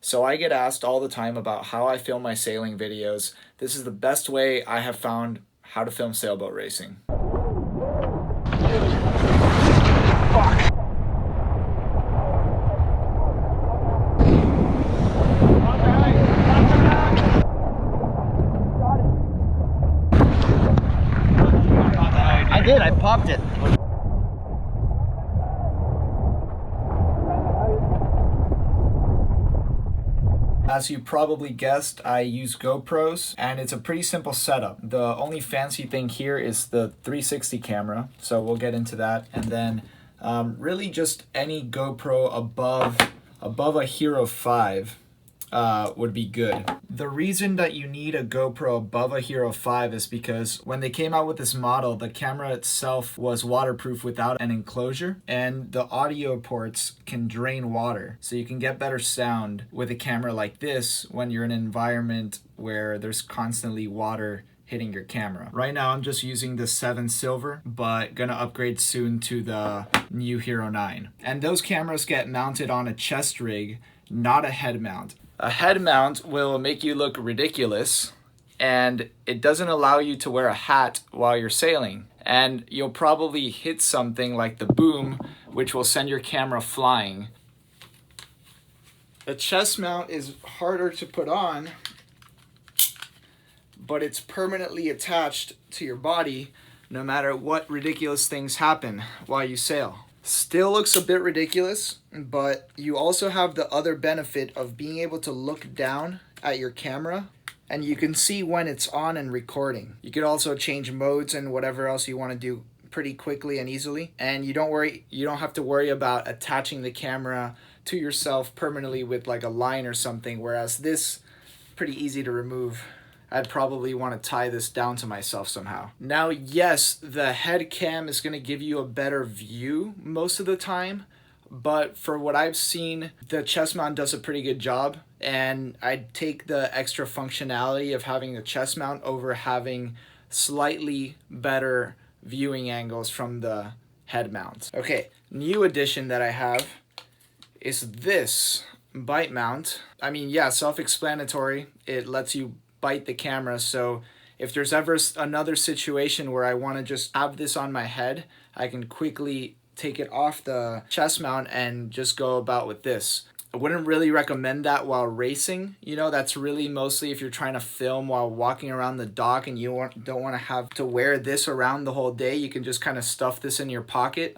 So I get asked all the time about how I film my sailing videos. This is the best way I have found how to film sailboat racing. I did, I popped it. As you probably guessed, I use GoPros, and it's a pretty simple setup. The only fancy thing here is the 360 camera, so we'll get into that. And then really just any GoPro above a Hero 5 would be good. The reason that you need a GoPro above a Hero 5 is because when they came out with this model, the camera itself was waterproof without an enclosure, and the audio ports can drain water. So you can get better sound with a camera like this when you're in an environment where there's constantly water hitting your camera. Right now I'm just using the 7 Silver, but gonna upgrade soon to the new Hero 9. And those cameras get mounted on a chest rig, not a head mount. A head mount will make you look ridiculous, and it doesn't allow you to wear a hat while you're sailing. And you'll probably hit something like the boom, which will send your camera flying. The chest mount is harder to put on, but it's permanently attached to your body no matter what ridiculous things happen while you sail. Still looks a bit ridiculous, but you also have the other benefit of being able to look down at your camera and you can see when it's on and recording. You could also change modes and whatever else you want to do pretty quickly and easily. And you don't have to worry about attaching the camera to yourself permanently with like a line or something, whereas this pretty easy to remove. I'd probably want to tie this down to myself somehow. Now, yes, the head cam is going to give you a better view most of the time, but for what I've seen, the chest mount does a pretty good job, and I'd take the extra functionality of having the chest mount over having slightly better viewing angles from the head mount. Okay, new addition that I have is this bite mount. I mean, yeah, self-explanatory. It lets you bite the camera, so if there's ever another situation where I want to just have this on my head, I can quickly take it off the chest mount and just go about with this. I wouldn't really recommend that while racing. You know, that's really mostly if you're trying to film while walking around the dock and you don't want to have to wear this around the whole day. You can just kind of stuff this in your pocket,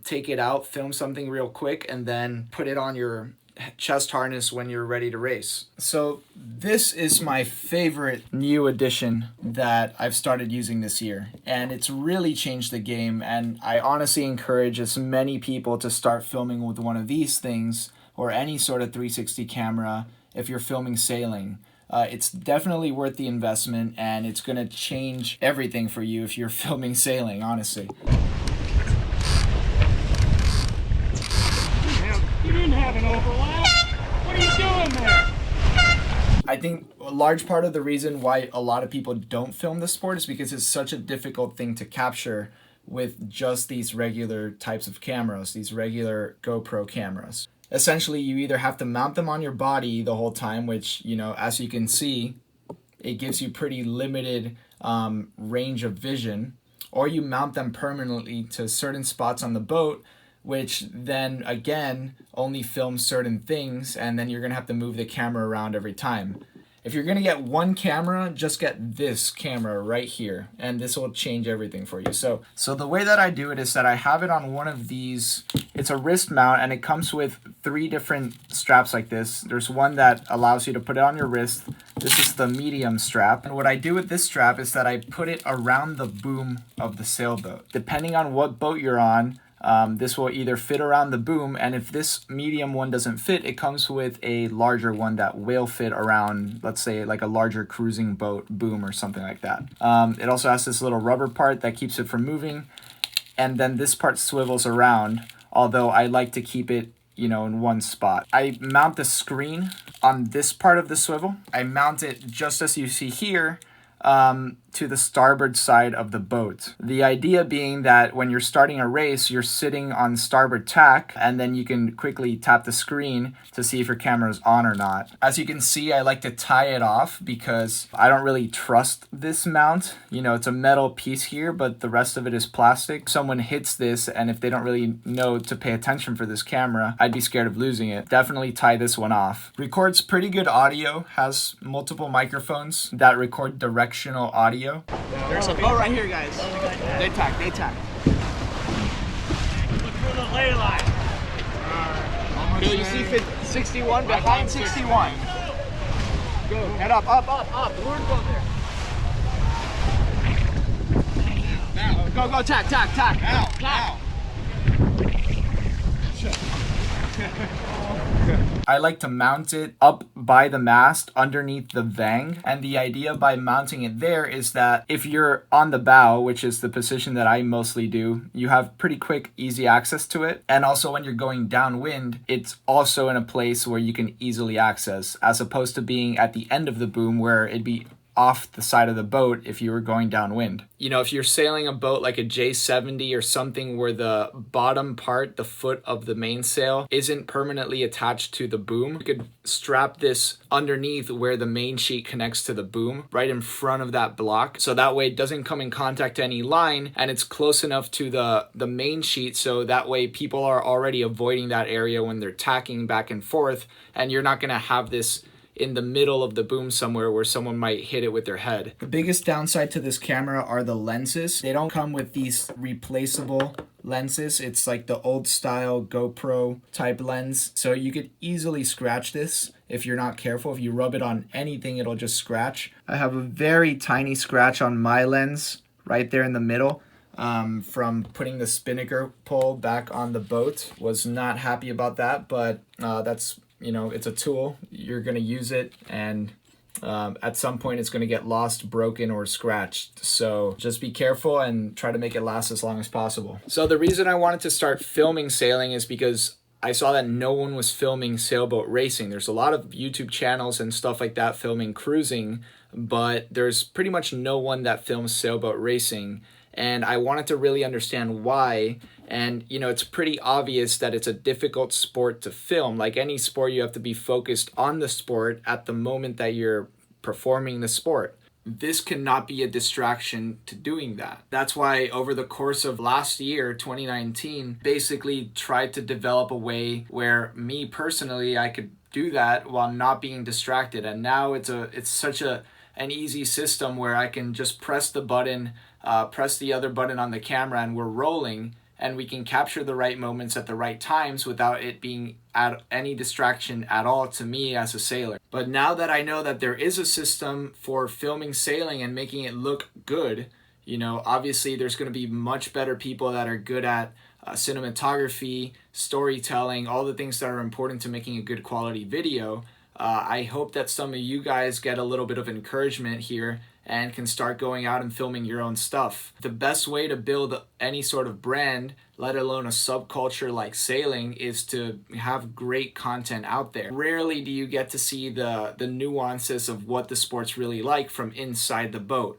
take it out, film something real quick, and then put it on your chest harness when you're ready to race. So this is my favorite new addition that I've started using this year, and it's really changed the game, and I honestly encourage as many people to start filming with one of these things or any sort of 360 camera if you're filming sailing. It's definitely worth the investment, and it's going to change everything for you if you're filming sailing, honestly. You didn't have an overlap. What are you doing there? I think a large part of the reason why a lot of people don't film the sport is because it's such a difficult thing to capture with just these regular types of cameras, these regular GoPro cameras. Essentially, you either have to mount them on your body the whole time, which, you know, as you can see, it gives you pretty limited range of vision, or you mount them permanently to certain spots on the boat, which then again only films certain things, and then you're gonna have to move the camera around every time. If you're gonna get one camera, just get this camera right here, and this will change everything for you. So the way that I do it is that I have it on one of these. It's a wrist mount, and it comes with 3 different straps like this. There's one that allows you to put it on your wrist. This is the medium strap. And what I do with this strap is that I put it around the boom of the sailboat. Depending on what boat you're on, this will either fit around the boom, and if this medium one doesn't fit, it comes with a larger one that will fit around, let's say, like a larger cruising boat boom or something like that. It also has this little rubber part that keeps it from moving, and then this part swivels around, although I like to keep it, you know, in one spot. I mount the screen on this part of the swivel. I mount it just as you see here, to the starboard side of the boat. The idea being that when you're starting a race, you're sitting on starboard tack, and then you can quickly tap the screen to see if your camera is on or not. As you can see, I like to tie it off because I don't really trust this mount. You know, it's a metal piece here, but the rest of it is plastic. Someone hits this, and if they don't really know to pay attention for this camera, I'd be scared of losing it. Definitely tie this one off. Records pretty good audio, has multiple microphones that record directional audio. There's a boat right here, guys. Day tack, day tack. Look for the ley line. Bill, you see 61? Behind 61. Go, head up, up, up, up. The word go there. Now. Go, go, tack, tack, tack. Now, tack. I like to mount it up by the mast underneath the vang, and the idea by mounting it there is that if you're on the bow, which is the position that I mostly do, you have pretty quick, easy access to it. And also when you're going downwind, it's also in a place where you can easily access, as opposed to being at the end of the boom where it'd be off the side of the boat if you were going downwind. You know, if you're sailing a boat like a J70 or something where the bottom part, the foot of the mainsail, isn't permanently attached to the boom, you could strap this underneath where the main sheet connects to the boom, right in front of that block. So that way it doesn't come in contact to any line, and it's close enough to the main sheet, so that way people are already avoiding that area when they're tacking back and forth, and you're not gonna have this in the middle of the boom somewhere where someone might hit it with their head. The biggest downside to this camera are the lenses. They don't come with these replaceable lenses. It's like the old style GoPro type lens. So you could easily scratch this if you're not careful. If you rub it on anything, it'll just scratch. I have a very tiny scratch on my lens right there in the middle. From putting the spinnaker pole back on the boat. Was not happy about that, but that's, you know, it's a tool. You're going to use it, and at some point it's going to get lost, broken, or scratched. So just be careful and try to make it last as long as possible. So the reason I wanted to start filming sailing is because I saw that no one was filming sailboat racing. There's a lot of YouTube channels and stuff like that filming cruising, but there's pretty much no one that films sailboat racing. And I wanted to really understand why. And, you know, it's pretty obvious that it's a difficult sport to film. Like any sport, you have to be focused on the sport at the moment that you're performing the sport. This cannot be a distraction to doing that. That's why over the course of last year, 2019, basically tried to develop a way where me personally, I could do that while not being distracted. And now it's such an easy system where I can just press the button, press the other button on the camera, and we're rolling, and we can capture the right moments at the right times without it being at any distraction at all to me as a sailor. But now that I know that there is a system for filming sailing and making it look good, you know, obviously there's going to be much better people that are good at cinematography, storytelling, all the things that are important to making a good quality video. I hope that some of you guys get a little bit of encouragement here and can start going out and filming your own stuff. The best way to build any sort of brand, let alone a subculture like sailing, is to have great content out there. Rarely do you get to see the nuances of what the sport's really like from inside the boat.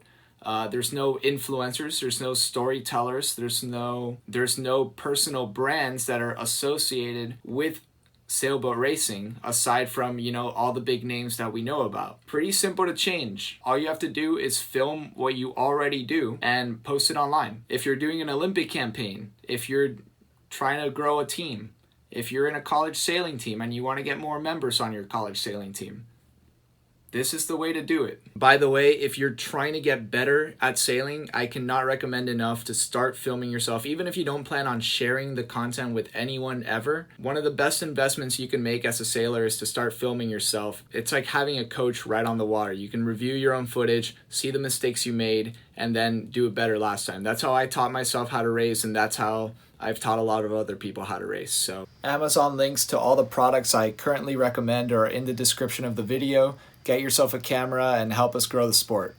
There's no influencers, there's no storytellers, there's no personal brands that are associated with sailboat racing, aside from, you know, all the big names that we know about. Pretty simple to change. All you have to do is film what you already do and post it online. If you're doing an Olympic campaign, if you're trying to grow a team, if you're in a college sailing team and you want to get more members on your college sailing team, this is the way to do it. By the way, if you're trying to get better at sailing, I cannot recommend enough to start filming yourself. Even if you don't plan on sharing the content with anyone ever, one of the best investments you can make as a sailor is to start filming yourself. It's like having a coach right on the water. You can review your own footage, see the mistakes you made, and then do it better last time. That's how I taught myself how to race, and that's how I've taught a lot of other people how to race. So Amazon links to all the products I currently recommend are in the description of the video. Get yourself a camera and help us grow the sport.